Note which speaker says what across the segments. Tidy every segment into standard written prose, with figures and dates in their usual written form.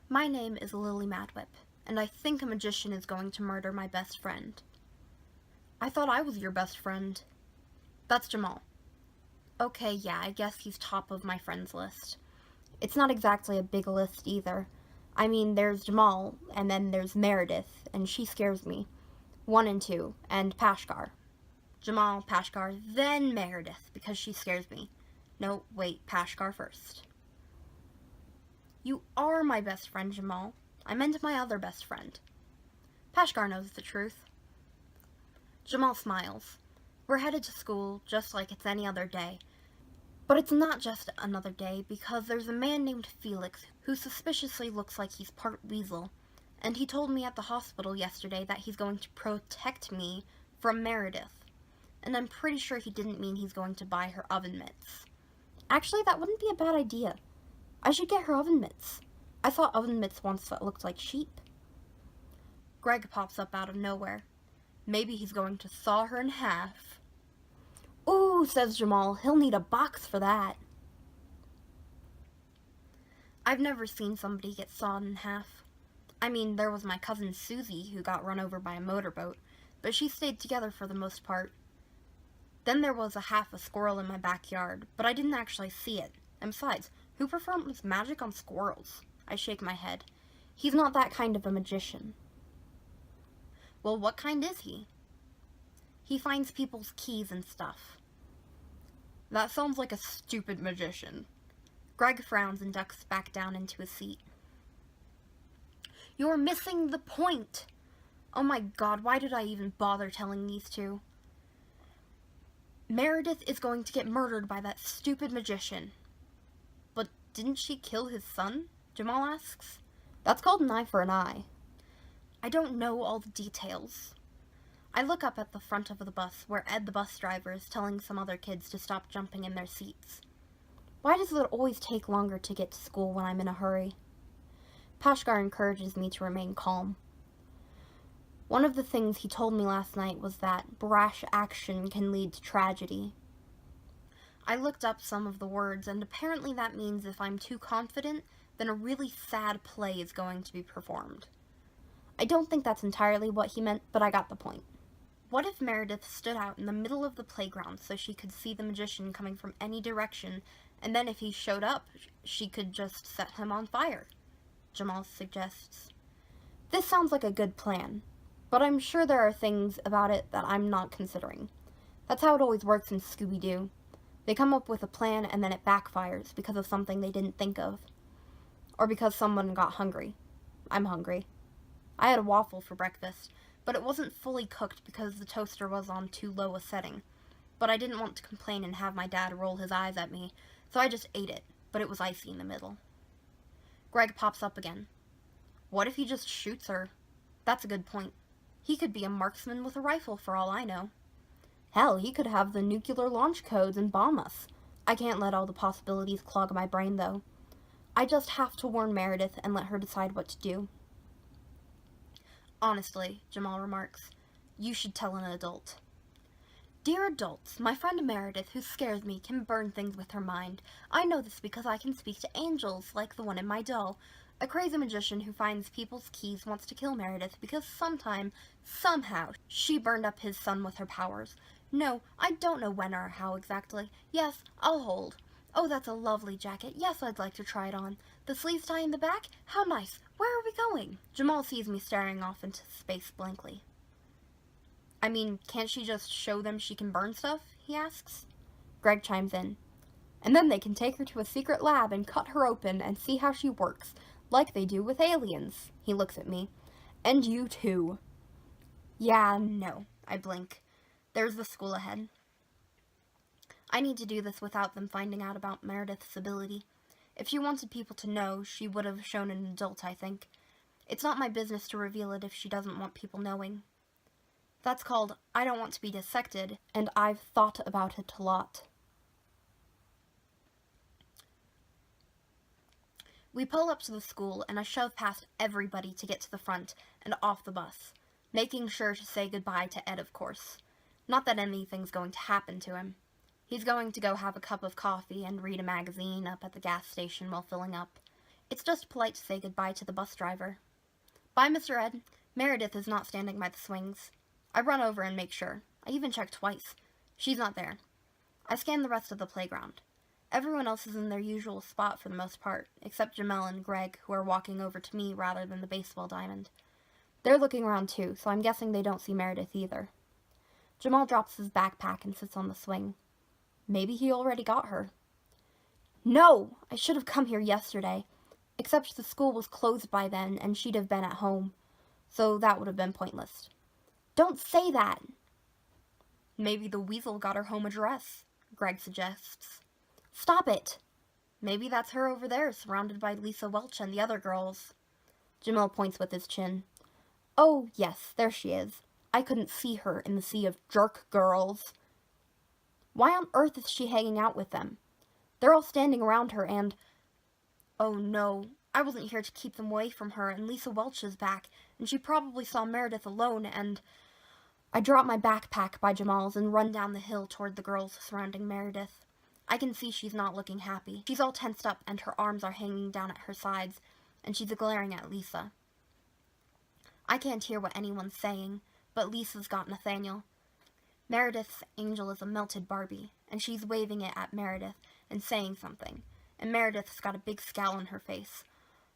Speaker 1: My name is Lily Madwhip, and I think a magician is going to murder my best friend. I thought I was your best friend. That's Jamal. Okay, yeah, I guess he's top of my friends list. It's not exactly a big list either. I mean, there's Jamal, and then there's Meredith, and she scares me. 1 and 2, and Pashkar. Jamal, Pashkar, then Meredith, because she scares me. No, wait, Pashkar first. You are my best friend, Jamal. I meant my other best friend. Pashkar knows the truth. Jamal smiles. We're headed to school just like it's any other day. But it's not just another day because there's a man named Felix who suspiciously looks like he's part weasel. And he told me at the hospital yesterday that he's going to protect me from Meredith. And I'm pretty sure he didn't mean he's going to buy her oven mitts. Actually, that wouldn't be a bad idea. I should get her oven mitts. I saw oven mitts once that looked like sheep. Greg pops up out of nowhere. Maybe he's going to saw her in half. Ooh, says Jamal, he'll need a box for that. I've never seen somebody get sawed in half. I mean, there was my cousin Susie who got run over by a motorboat, but she stayed together for the most part. Then there was half a squirrel in my backyard, but I didn't actually see it. And besides, who performs magic on squirrels? I shake my head. He's not that kind of a magician. Well, what kind is he? He finds people's keys and stuff. That sounds like a stupid magician. Greg frowns and ducks back down into his seat. You're missing the point! Oh my god, why did I even bother telling these two? Meredith is going to get murdered by that stupid magician. But didn't she kill his son? Jamal asks. That's called an eye for an eye. I don't know all the details. I look up at the front of the bus where Ed the bus driver is telling some other kids to stop jumping in their seats. Why does it always take longer to get to school when I'm in a hurry? Pashkar encourages me to remain calm. One of the things he told me last night was that brash action can lead to tragedy. I looked up some of the words, and apparently that means if I'm too confident, then a really sad play is going to be performed. I don't think that's entirely what he meant, but I got the point. What if Meredith stood out in the middle of the playground so she could see the magician coming from any direction, and then if he showed up, she could just set him on fire? Jamal suggests. This sounds like a good plan, but I'm sure there are things about it that I'm not considering. That's how it always works in Scooby-Doo. They come up with a plan and then it backfires because of something they didn't think of. Or because someone got hungry. I'm hungry. I had a waffle for breakfast, but it wasn't fully cooked because the toaster was on too low a setting. But I didn't want to complain and have my dad roll his eyes at me, so I just ate it, but it was icy in the middle. Greg pops up again. What if he just shoots her? That's a good point. He could be a marksman with a rifle for all I know. Hell, he could have the nuclear launch codes and bomb us. I can't let all the possibilities clog my brain, though. I just have to warn Meredith and let her decide what to do. Honestly, Jamal remarks, you should tell an adult. Dear adults, my friend Meredith, who scares me, can burn things with her mind. I know this because I can speak to angels, like the one in my doll. A crazy magician who finds people's keys wants to kill Meredith because somehow, she burned up his son with her powers. No, I don't know when or how exactly. Yes, I'll hold. Oh, that's a lovely jacket. Yes, I'd like to try it on. The sleeves tie in the back? How nice. Where are we going? Jamal sees me staring off into space blankly. I mean, can't she just show them she can burn stuff? He asks. Greg chimes in. And then they can take her to a secret lab and cut her open and see how she works, like they do with aliens. He looks at me. And you too. Yeah, no. I blink. There's the school ahead. I need to do this without them finding out about Meredith's ability. If she wanted people to know, she would have shown an adult, I think. It's not my business to reveal it if she doesn't want people knowing. That's called, I don't want to be dissected, and I've thought about it a lot. We pull up to the school, and I shove past everybody to get to the front and off the bus, making sure to say goodbye to Ed, of course. Not that anything's going to happen to him. He's going to go have a cup of coffee and read a magazine up at the gas station while filling up. It's just polite to say goodbye to the bus driver. Bye, Mr. Ed. Meredith is not standing by the swings. I run over and make sure. I even check twice. She's not there. I scan the rest of the playground. Everyone else is in their usual spot for the most part, except Jamel and Greg, who are walking over to me rather than the baseball diamond. They're looking around too, so I'm guessing they don't see Meredith either. Jamal drops his backpack and sits on the swing. Maybe he already got her. No! I should have come here yesterday. Except the school was closed by then, and she'd have been at home. So that would have been pointless. Don't say that! Maybe the weasel got her home address, Greg suggests. Stop it! Maybe that's her over there, surrounded by Lisa Welch and the other girls. Jamil points with his chin. Oh, yes, there she is. I couldn't see her in the sea of jerk girls. Why on earth is she hanging out with them? They're all standing around her and... Oh no, I wasn't here to keep them away from her, and Lisa Welch is back, and she probably saw Meredith alone, and... I drop my backpack by Jamal's and run down the hill toward the girls surrounding Meredith. I can see she's not looking happy. She's all tensed up and her arms are hanging down at her sides, and she's glaring at Lisa. I can't hear what anyone's saying, but Lisa's got Nathaniel. Meredith's angel is a melted Barbie, and she's waving it at Meredith and saying something, and Meredith's got a big scowl on her face.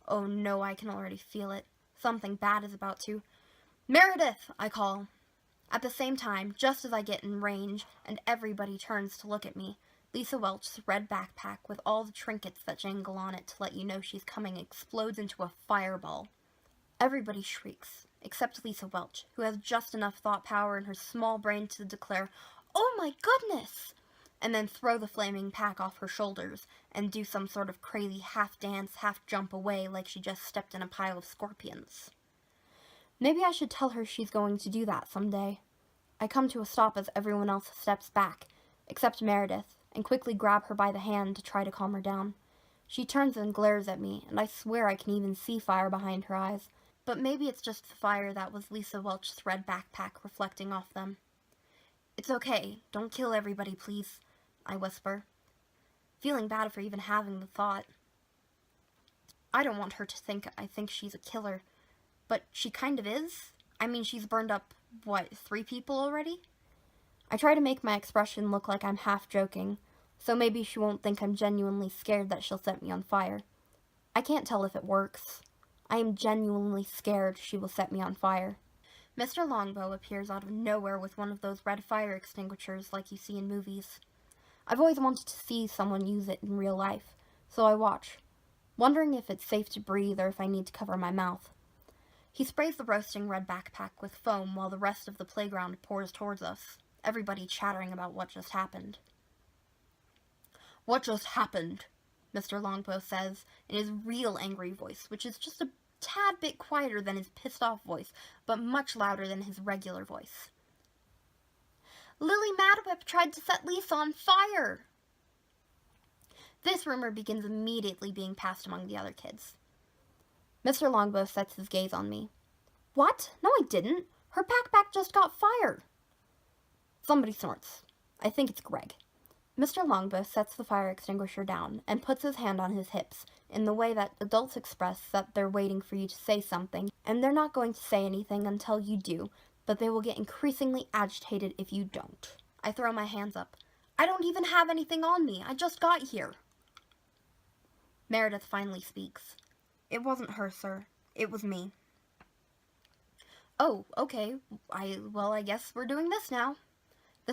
Speaker 1: Oh no, I can already feel it. Something bad is about to... Meredith! I call. At the same time, just as I get in range and everybody turns to look at me, Lisa Welch's red backpack with all the trinkets that jangle on it to let you know she's coming explodes into a fireball. Everybody shrieks, except Lisa Welch, who has just enough thought power in her small brain to declare, "Oh my goodness!" and then throw the flaming pack off her shoulders and do some sort of crazy half-dance, half-jump away like she just stepped in a pile of scorpions. Maybe I should tell her she's going to do that someday. I come to a stop as everyone else steps back, except Meredith, and quickly grab her by the hand to try to calm her down. She turns and glares at me, and I swear I can even see fire behind her eyes, but maybe it's just the fire that was Lisa Welch's red backpack reflecting off them. It's okay, don't kill everybody, please, I whisper, feeling bad for even having the thought. I don't want her to think I think she's a killer. But she kind of is. I mean, she's burned up, 3 people already? I try to make my expression look like I'm half joking, so maybe she won't think I'm genuinely scared that she'll set me on fire. I can't tell if it works. I am genuinely scared she will set me on fire. Mr. Longbow appears out of nowhere with one of those red fire extinguishers like you see in movies. I've always wanted to see someone use it in real life, so I watch, wondering if it's safe to breathe or if I need to cover my mouth. He sprays the roasting red backpack with foam while the rest of the playground pours towards us, everybody chattering about what just happened. What just happened? Mr. Longbow says in his real angry voice, which is just a tad bit quieter than his pissed-off voice, but much louder than his regular voice. Lily Madwhip tried to set Lisa on fire! This rumor begins immediately being passed among the other kids. Mr. Longbow sets his gaze on me. What? No, I didn't. Her backpack just got fire. Somebody snorts. I think it's Greg. Mr. Longbow sets the fire extinguisher down and puts his hand on his hips in the way that adults express that they're waiting for you to say something, and they're not going to say anything until you do, but they will get increasingly agitated if you don't. I throw my hands up. I don't even have anything on me. I just got here. Meredith finally speaks. It wasn't her, sir. It was me. Oh, okay. I guess we're doing this now.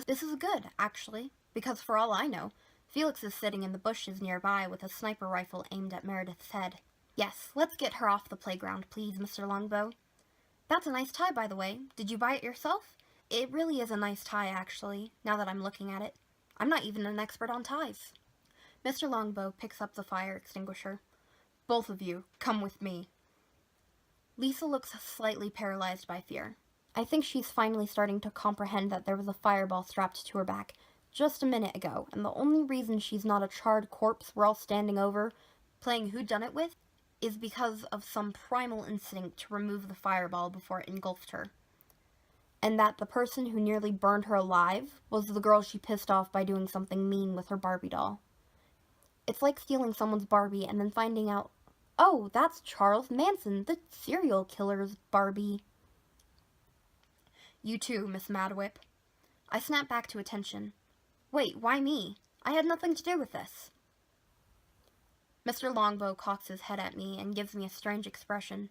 Speaker 1: This is good, actually, because for all I know, Felix is sitting in the bushes nearby with a sniper rifle aimed at Meredith's head. Yes, let's get her off the playground, please, Mr. Longbow. That's a nice tie, by the way. Did you buy it yourself? It really is a nice tie, actually, now that I'm looking at it. I'm not even an expert on ties. Mr. Longbow picks up the fire extinguisher. Both of you, come with me. Lisa looks slightly paralyzed by fear. I think she's finally starting to comprehend that there was a fireball strapped to her back just a minute ago, and the only reason she's not a charred corpse we're all standing over, playing whodunit with, is because of some primal instinct to remove the fireball before it engulfed her. And that the person who nearly burned her alive was the girl she pissed off by doing something mean with her Barbie doll. It's like stealing someone's Barbie and then finding out Oh, that's Charles Manson, the serial killer's Barbie. You too, Miss Madwhip. I snap back to attention. Wait, why me? I had nothing to do with this. Mr. Longbow cocks his head at me and gives me a strange expression.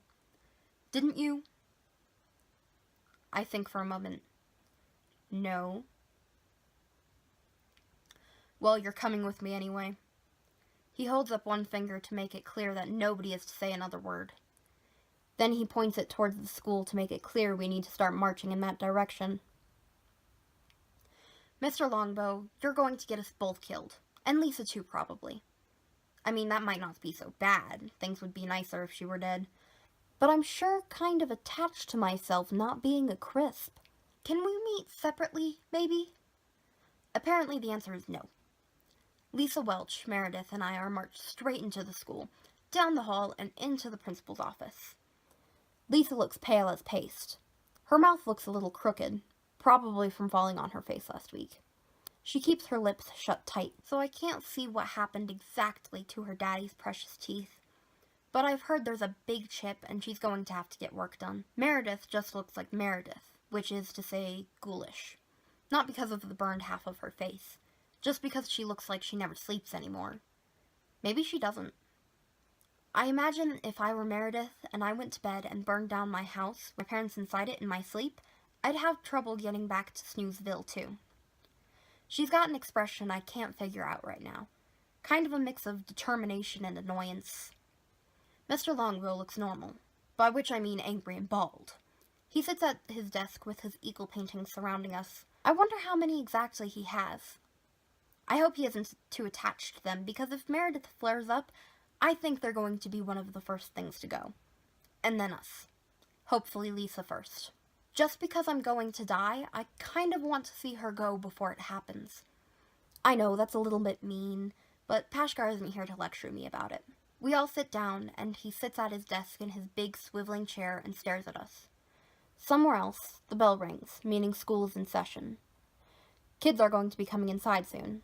Speaker 1: Didn't you? I think for a moment. No. Well, you're coming with me anyway. He holds up one finger to make it clear that nobody is to say another word. Then he points it towards the school to make it clear we need to start marching in that direction. Mr. Longbow, you're going to get us both killed. And Lisa too, probably. I mean, that might not be so bad. Things would be nicer if she were dead. But I'm sure kind of attached to myself not being a crisp. Can we meet separately, maybe? Apparently the answer is no. Lisa Welch, Meredith, and I are marched straight into the school, down the hall, and into the principal's office. Lisa looks pale as paste. Her mouth looks a little crooked, probably from falling on her face last week. She keeps her lips shut tight, so I can't see what happened exactly to her daddy's precious teeth. But I've heard there's a big chip and she's going to have to get work done. Meredith just looks like Meredith, which is to say ghoulish. Not because of the burned half of her face, just because she looks like she never sleeps anymore. Maybe she doesn't. I imagine if I were Meredith and I went to bed and burned down my house with my parents inside it in my sleep, I'd have trouble getting back to Snoozeville too. She's got an expression I can't figure out right now. Kind of a mix of determination and annoyance. Mr. Longbow looks normal, by which I mean angry and bald. He sits at his desk with his eagle paintings surrounding us. I wonder how many exactly he has. I hope he isn't too attached to them, because if Meredith flares up, I think they're going to be one of the first things to go. And then us. Hopefully Lisa first. Just because I'm going to die, I kind of want to see her go before it happens. I know, that's a little bit mean, but Pashkar isn't here to lecture me about it. We all sit down, and he sits at his desk in his big swiveling chair and stares at us. Somewhere else, the bell rings, meaning school is in session. Kids are going to be coming inside soon.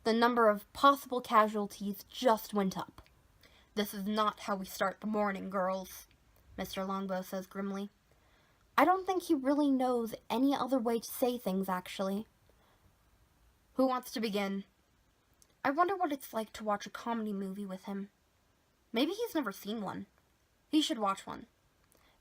Speaker 1: The number of possible casualties just went up. This is not how we start the morning, girls, Mr. Longbow says grimly. I don't think he really knows any other way to say things, actually. Who wants to begin? I wonder what it's like to watch a comedy movie with him. Maybe he's never seen one. He should watch one.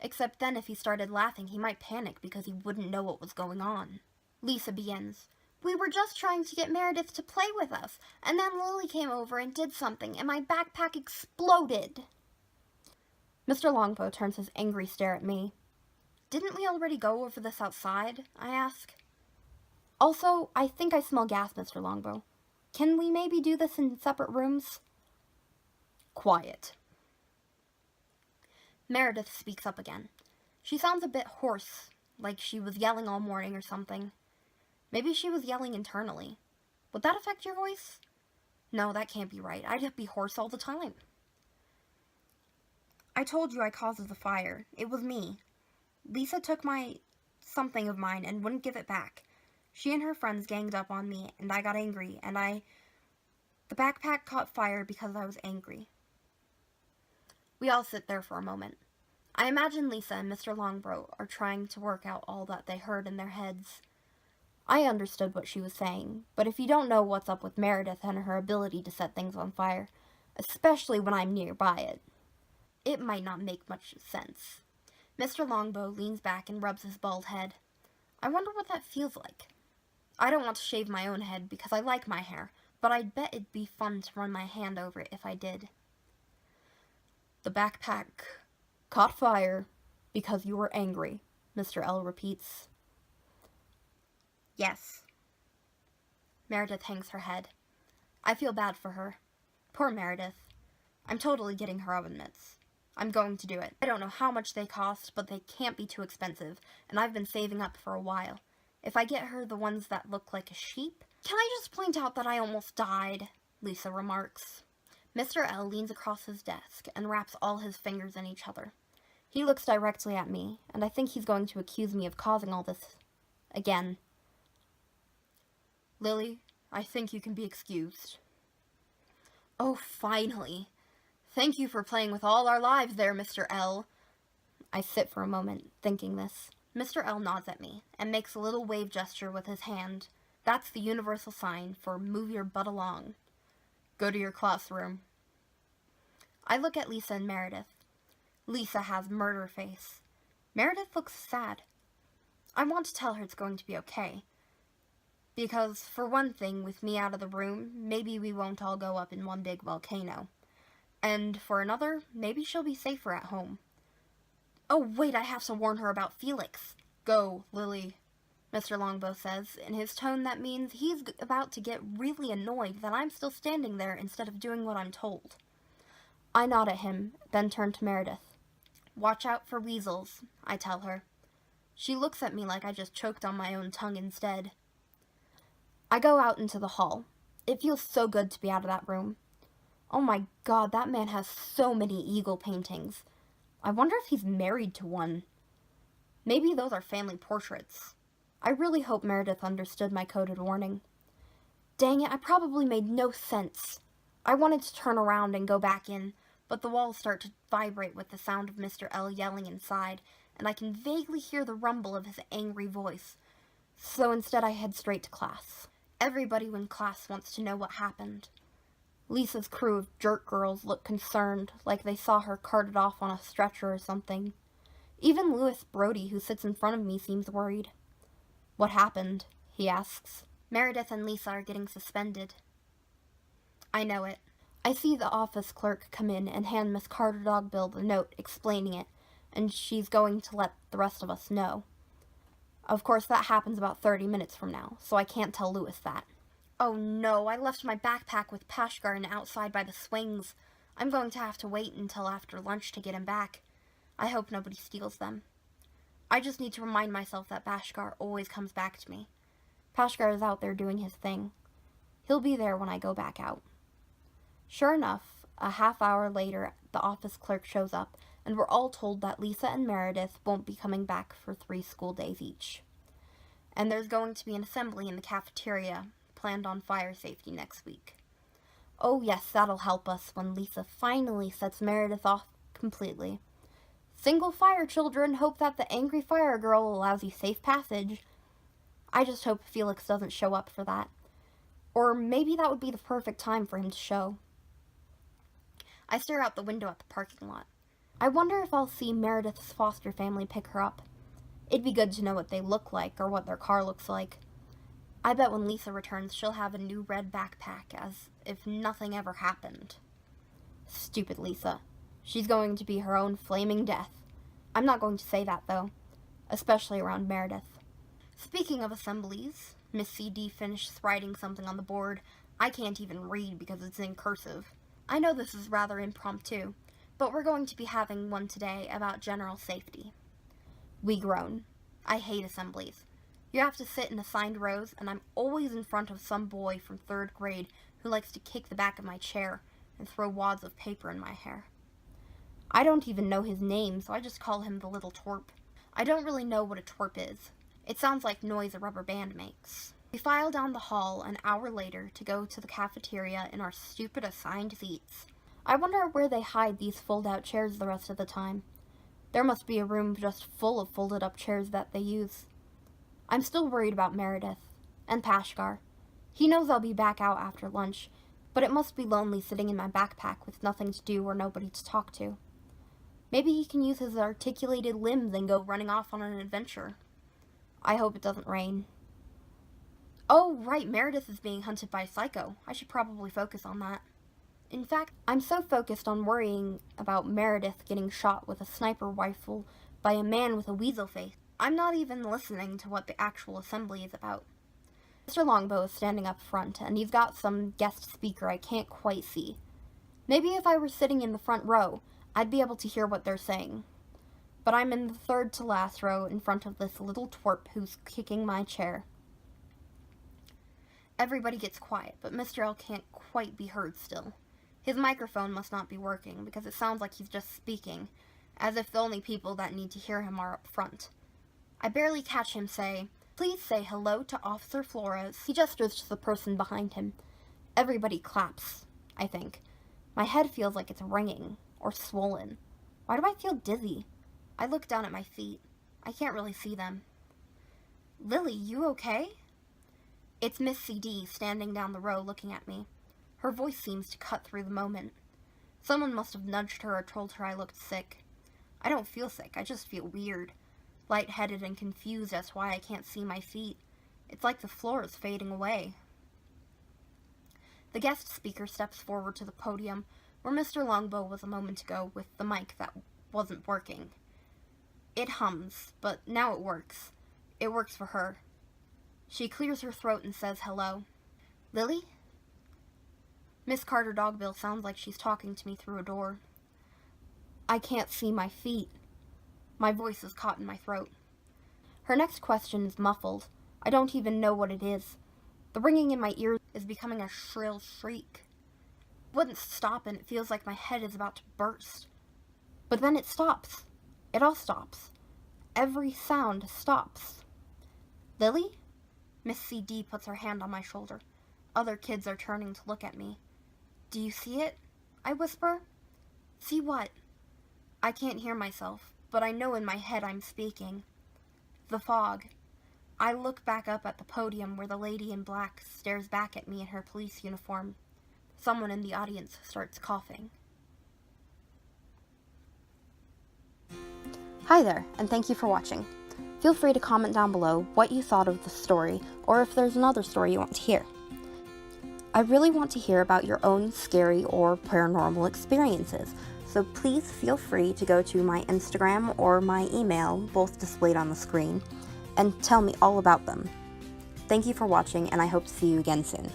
Speaker 1: Except then if he started laughing, he might panic because he wouldn't know what was going on. Lisa begins. We were just trying to get Meredith to play with us, and then Lily came over and did something, and my backpack exploded. Mr. Longbow turns his angry stare at me. Didn't we already go over this outside? I ask. Also, I think I smell gas, Mr. Longbow. Can we maybe do this in separate rooms? Quiet. Meredith speaks up again. She sounds a bit hoarse, like she was yelling all morning or something. Maybe she was yelling internally. Would that affect your voice? No, that can't be right. I'd be hoarse all the time. I told you I caused the fire. It was me. Lisa took something of mine and wouldn't give it back. She and her friends ganged up on me, and I got angry, and the backpack caught fire because I was angry. We all sit there for a moment. I imagine Lisa and Mr. Longbow are trying to work out all that they heard in their heads. I understood what she was saying, but if you don't know what's up with Meredith and her ability to set things on fire, especially when I'm nearby it might not make much sense. Mr. Longbow leans back and rubs his bald head. I wonder what that feels like. I don't want to shave my own head because I like my hair, but I'd bet it'd be fun to run my hand over it if I did. The backpack caught fire because you were angry, Mr. L repeats. Yes. Meredith hangs her head. I feel bad for her. Poor Meredith. I'm totally getting her oven mitts. I'm going to do it. I don't know how much they cost, but they can't be too expensive, and I've been saving up for a while. If I get her the ones that look like a sheep... Can I just point out that I almost died? Lisa remarks. Mr. L leans across his desk and wraps all his fingers in each other. He looks directly at me, and I think he's going to accuse me of causing all this again. Lily, I think you can be excused. Oh, finally. Thank you for playing with all our lives there, Mr. L. I sit for a moment, thinking this. Mr. L nods at me and makes a little wave gesture with his hand. That's the universal sign for move your butt along. Go to your classroom. I look at Lisa and Meredith. Lisa has murder face. Meredith looks sad. I want to tell her it's going to be okay. Because, for one thing, with me out of the room, maybe we won't all go up in one big volcano. And for another, maybe she'll be safer at home. Oh, wait, I have to warn her about Felix. Go, Lily, Mr. Longbow says, in his tone that means he's about to get really annoyed that I'm still standing there instead of doing what I'm told. I nod at him, then turn to Meredith. Watch out for weasels, I tell her. She looks at me like I just choked on my own tongue instead. I go out into the hall. It feels so good to be out of that room. Oh my god, that man has so many eagle paintings. I wonder if he's married to one. Maybe those are family portraits. I really hope Meredith understood my coded warning. Dang it, I probably made no sense. I wanted to turn around and go back in, but the walls start to vibrate with the sound of Mr. L yelling inside, and I can vaguely hear the rumble of his angry voice. So instead I head straight to class. Everybody in class wants to know what happened. Lisa's crew of jerk girls look concerned, like they saw her carted off on a stretcher or something. Even Louis Brody, who sits in front of me, seems worried. What happened? He asks. Meredith and Lisa are getting suspended. I know it. I see the office clerk come in and hand Miss Carter Dogbill the note explaining it, and she's going to let the rest of us know. Of course, that happens about 30 minutes from now, so I can't tell Louis that. Oh no, I left my backpack with Pashgarn outside by the swings. I'm going to have to wait until after lunch to get him back. I hope nobody steals them. I just need to remind myself that Bashgar always comes back to me. Pashgar is out there doing his thing. He'll be there when I go back out. Sure enough, a half hour later, the office clerk shows up, and we're all told that Lisa and Meredith won't be coming back for 3 school days each. And there's going to be an assembly in the cafeteria, planned on fire safety next week. Oh yes, that'll help us when Lisa finally sets Meredith off completely. Single fire children hope that the angry fire girl allows you safe passage. I just hope Felix doesn't show up for that. Or maybe that would be the perfect time for him to show. I stare out the window at the parking lot. I wonder if I'll see Meredith's foster family pick her up. It'd be good to know what they look like or what their car looks like. I bet when Lisa returns, she'll have a new red backpack, as if nothing ever happened. Stupid Lisa. She's going to be her own flaming death. I'm not going to say that, though. Especially around Meredith. Speaking of assemblies, Miss C.D. finished writing something on the board. I can't even read because it's in cursive. I know this is rather impromptu, but we're going to be having one today about general safety. We groan. I hate assemblies. You have to sit in assigned rows, and I'm always in front of some boy from 3rd grade who likes to kick the back of my chair and throw wads of paper in my hair. I don't even know his name, so I just call him the little twerp. I don't really know what a twerp is. It sounds like noise a rubber band makes. We file down the hall an hour later to go to the cafeteria in our stupid assigned seats. I wonder where they hide these fold-out chairs the rest of the time. There must be a room just full of folded-up chairs that they use. I'm still worried about Meredith. And Pashgar. He knows I'll be back out after lunch, but it must be lonely sitting in my backpack with nothing to do or nobody to talk to. Maybe he can use his articulated limbs and go running off on an adventure. I hope it doesn't rain. Oh, right, Meredith is being hunted by a psycho. I should probably focus on that. In fact, I'm so focused on worrying about Meredith getting shot with a sniper rifle by a man with a weasel face, I'm not even listening to what the actual assembly is about. Mr. Longbow is standing up front, and he's got some guest speaker I can't quite see. Maybe if I were sitting in the front row, I'd be able to hear what they're saying. But I'm in the 3rd to last row in front of this little twerp who's kicking my chair. Everybody gets quiet, but Mr. L can't quite be heard still. His microphone must not be working, because it sounds like he's just speaking, as if the only people that need to hear him are up front. I barely catch him say, "Please say hello to Officer Flores." He gestures to the person behind him. Everybody claps, I think. My head feels like it's ringing or swollen. Why do I feel dizzy? I look down at my feet. I can't really see them. Lily, you okay? It's Miss CD standing down the row looking at me. Her voice seems to cut through the moment. Someone must have nudged her or told her I looked sick. I don't feel sick, I just feel weird. Lightheaded and confused as to why I can't see my feet. It's like the floor is fading away. The guest speaker steps forward to the podium where Mr. Longbow was a moment ago with the mic that wasn't working. It hums, but now it works. It works for her. She clears her throat and says hello. Lily? Miss Carter Dogbill sounds like she's talking to me through a door. I can't see my feet. My voice is caught in my throat. Her next question is muffled. I don't even know what it is. The ringing in my ears is becoming a shrill shriek. It wouldn't stop, and it feels like my head is about to burst. But then it stops. It all stops. Every sound stops. Lily? Miss CD puts her hand on my shoulder. Other kids are turning to look at me. Do you see it? I whisper. See what? I can't hear myself, but I know in my head I'm speaking. The fog. I look back up at the podium where the lady in black stares back at me in her police uniform. Someone in the audience starts coughing. Hi there, and thank you for watching. Feel free to comment down below what you thought of the story, or if there's another story you want to hear. I really want to hear about your own scary or paranormal experiences, so please feel free to go to my Instagram or my email, both displayed on the screen, and tell me all about them. Thank you for watching, and I hope to see you again soon.